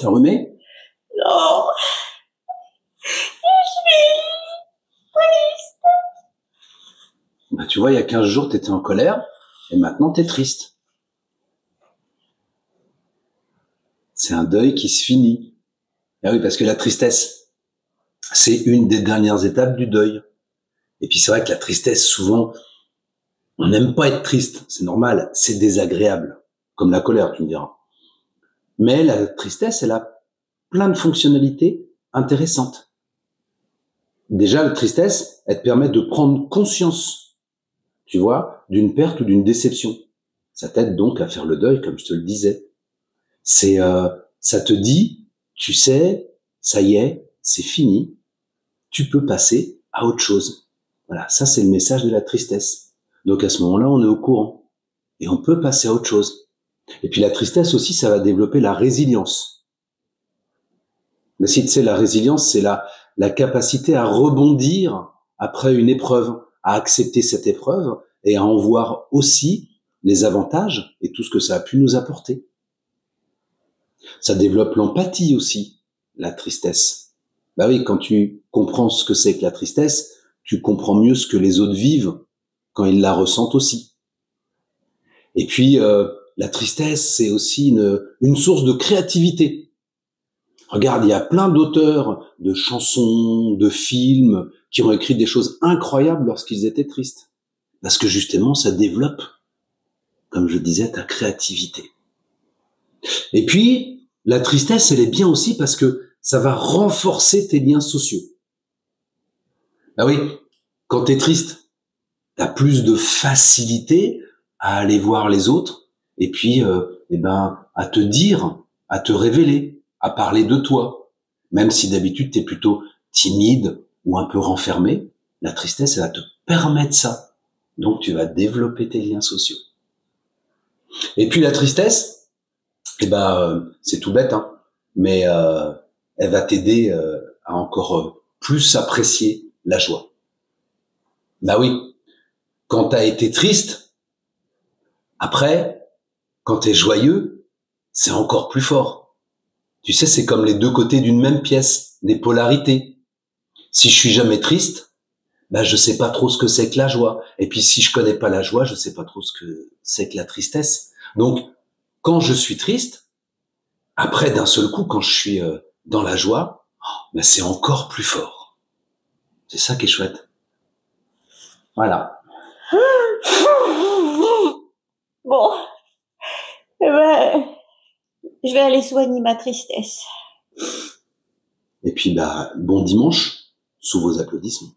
te remets? Non. Je suis triste. Bah, tu vois, il y a 15 jours, t'étais en colère, et maintenant t'es triste. C'est un deuil qui se finit. Ah oui, parce que la tristesse, c'est une des dernières étapes du deuil. Et puis c'est vrai que la tristesse, souvent, on n'aime pas être triste, c'est normal, c'est désagréable. Comme la colère, tu me diras. Mais la tristesse, elle a plein de fonctionnalités intéressantes. Déjà, la tristesse, elle te permet de prendre conscience, tu vois, d'une perte ou d'une déception. Ça t'aide donc à faire le deuil, comme je te le disais. Ça te dit, tu sais, ça y est, c'est fini, tu peux passer à autre chose. Voilà, ça c'est le message de la tristesse. Donc à ce moment-là, on est au courant et on peut passer à autre chose. Et puis la tristesse aussi, ça va développer la résilience. Mais si tu sais, la résilience, c'est la capacité à rebondir après une épreuve, à accepter cette épreuve et à en voir aussi les avantages et tout ce que ça a pu nous apporter. Ça développe l'empathie aussi, la tristesse. Bah oui, quand tu comprends ce que c'est que la tristesse, tu comprends mieux ce que les autres vivent quand ils la ressentent aussi. Et puis, la tristesse, c'est aussi une source de créativité. Regarde, il y a plein d'auteurs de chansons, de films, qui ont écrit des choses incroyables lorsqu'ils étaient tristes. Parce que justement, ça développe, comme je disais, ta créativité. Et puis, la tristesse, elle est bien aussi parce que ça va renforcer tes liens sociaux. Ah oui, quand t'es triste, t'as plus de facilité à aller voir les autres et puis, à te dire, à te révéler, à parler de toi. Même si d'habitude t'es plutôt timide ou un peu renfermé, la tristesse, elle va te permettre ça. Donc, tu vas développer tes liens sociaux. Et puis, la tristesse, c'est tout bête, hein, mais elle va t'aider à encore plus apprécier la joie. Bah oui, quand t'as été triste, après, quand t'es joyeux, c'est encore plus fort. Tu sais, c'est comme les deux côtés d'une même pièce, des polarités. Si je suis jamais triste, je sais pas trop ce que c'est que la joie. Et puis si je connais pas la joie, je sais pas trop ce que c'est que la tristesse. Donc, quand je suis triste, après, d'un seul coup, quand je suis dans la joie, c'est encore plus fort. C'est ça qui est chouette. Voilà. Bon, je vais aller soigner ma tristesse. Et puis, bon dimanche, sous vos applaudissements.